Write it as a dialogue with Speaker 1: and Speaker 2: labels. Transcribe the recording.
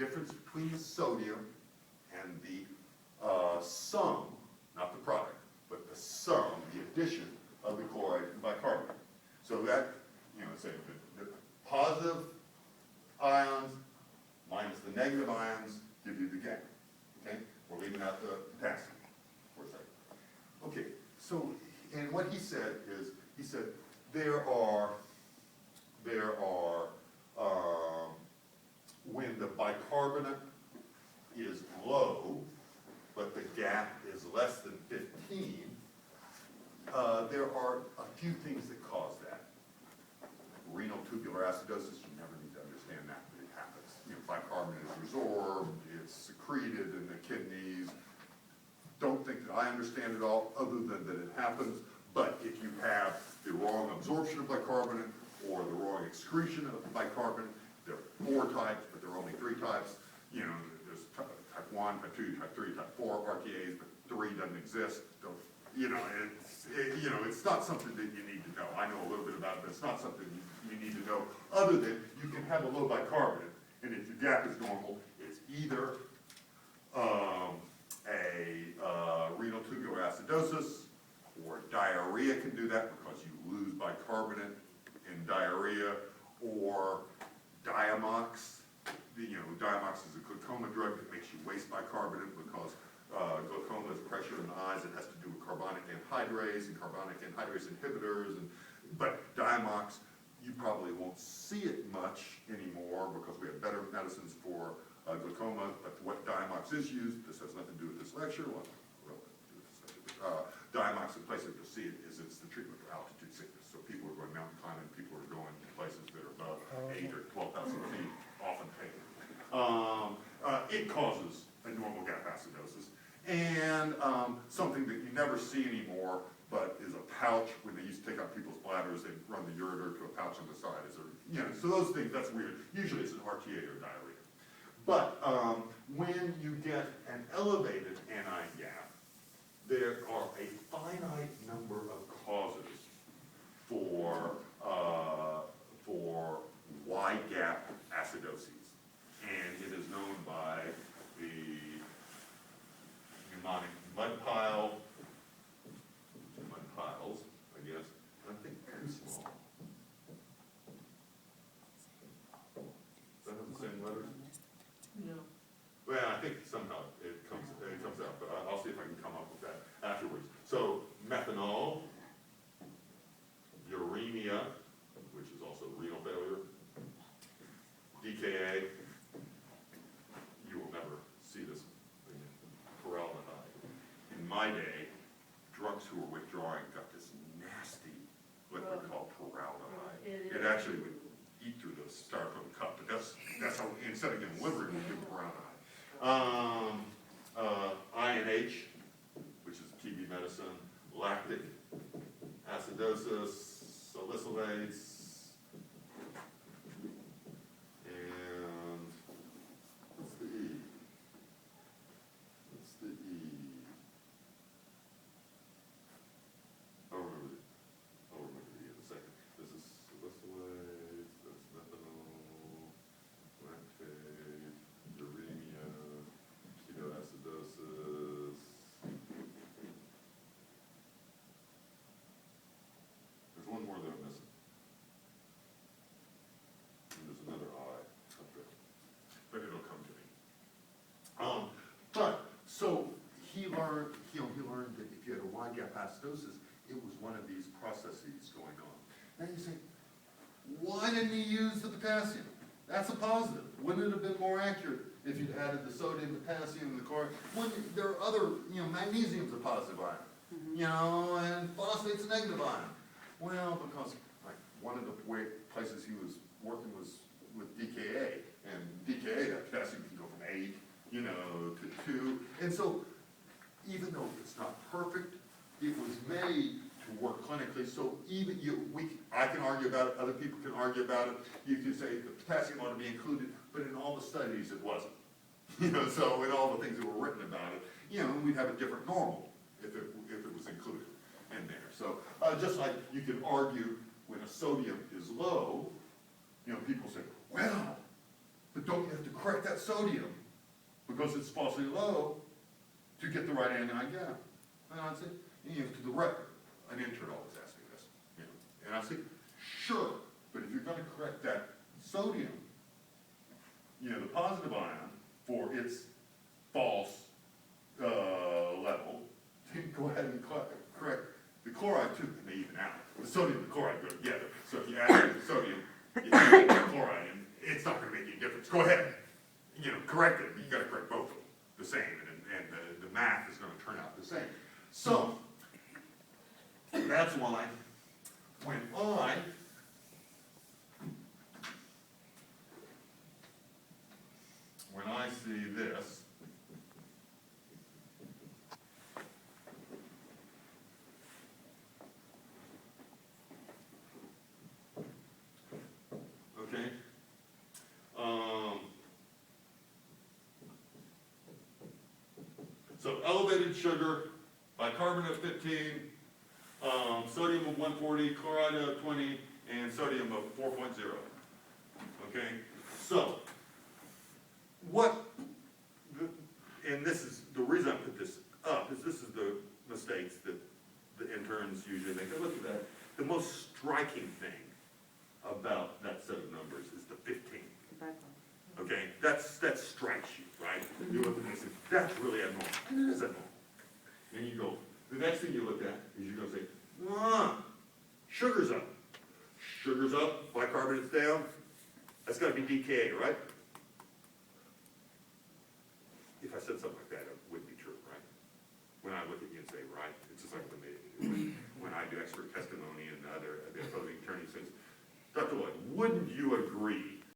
Speaker 1: difference between the sodium and the sum, not the product, but the sum, the addition of the chloride and bicarbonate. So that, say the positive ions minus the negative ions give you the gap. Okay? We're leaving out the potassium for a second. Okay, so, and what he said is, he said there are when the bicarbonate is low, but the gap is less than 15, there are a few things that cause that. Renal tubular acidosis, you never need to understand that, but it happens. Bicarbonate is resorbed, it's secreted in the kidneys. Don't think that I understand it all, other than that it happens. But if you have the wrong absorption of bicarbonate or the wrong excretion of bicarbonate, there are 4 types, but there are only 3 types. There's type 1, type 2, type 3, type 4 RTAs, but 3 doesn't exist. It's not something that you need to know. I know a little bit about it, but it's not something you need to know, other than you can have a low bicarbonate, and if your gap is normal, it's either renal tubular acidosis, or diarrhea can do that because you lose bicarbonate in diarrhea, or Diamox. Diamox is a glaucoma drug that makes you waste bicarbonate because glaucoma is pressure in the eyes. It has to do with carbonic anhydrase and carbonic anhydrase inhibitors. But Diamox, you probably won't see it much anymore because we have better medicines for glaucoma. But what Diamox is used, this has nothing to do with this lecture. Well, Diamox, the place that you'll see it is it's the treatment for altitude sickness. So people are going mountain climbing, people are going to places that are above 8 or 12,000 feet, often pain. It causes a normal gap acidosis, and something that you never see anymore, but is a pouch. When they used to take out people's bladders, they run the ureter to a pouch on the side. So those things, that's weird. Usually it's an RTA or diarrhea. But when you get an elevated anion gap, there are a finite number of causes for wide gap acidoses. And it is known by the mnemonic mud piles, I guess. I think too small. Does that have the same letters?
Speaker 2: No.
Speaker 1: Well, I think somehow it comes out, but I'll see if I can come up with that afterwards. So methanol, uremia, which is also renal failure, DKA. You will never see this in formaldehyde. In my day, drunks who were withdrawing got this nasty liquid called formaldehyde. It actually would eat through the styrofoam cup, but that's how, instead of getting liver, we give formaldehyde. INH, which is TB medicine, lactic acidosis, salicylates, and what's the E? What's the E? I'll remember the E in a second. This is salicylates, that's methanol, lactate, uremia, ketoacidosis. There's one more that I'm missing. And there's another I up there. But it'll come to me. So he learned, he learned that if you had a wide gap acidosis, it was one of these processes going on. Now you say, why didn't he use the potassium? That's a positive. Wouldn't it have been more accurate if you'd added the sodium, potassium, and the chloride? There are other, magnesium's a positive ion, and phosphate's a negative ion. Well, because like one of the places he was working was with DKA, and DKA, that potassium can go from 8, to 2. And so, even though it's not perfect, it was made to work clinically. So even I can argue about it, other people can argue about it. You can say the potassium ought to be included, but in all the studies it wasn't. So in all the things that were written about it, we'd have a different normal if it was included in there. So just like you can argue when a sodium is low, people say, well, but don't you have to correct that sodium, because it's falsely low, to get the right anion gap. And I'd say, to the record, an intern always asks me this, and I say, sure, but if you're gonna correct that sodium, the positive ion for its false level, go ahead and correct the chloride too, and they even out. The sodium and the chloride go together. So if you add the sodium, you take the chloride, and it's not gonna make any difference. Go ahead, correct it, but you gotta correct both of them the same, and the math is gonna turn out the same. So, that's why when I see this, okay, so elevated sugar, bicarbonate 15, sodium of 140, chloride of 20, and sodium of 4.0. Okay, so and this is the reason I put this up, is this is the mistakes that the interns usually make. Look at that. The most striking thing about that set of numbers is the 15. Okay, that strikes you, right? You look at this and that's really abnormal, and it is abnormal. And you go, the next thing you look at is you're going to say, sugar's up. Sugar's up, bicarbonate's down. That's got to be DKA, right? If I said something like that, it wouldn't be true, right? When I look at you and say, right, it's just like when I do expert testimony and the opposing attorney says, Dr. Lloyd, wouldn't you agree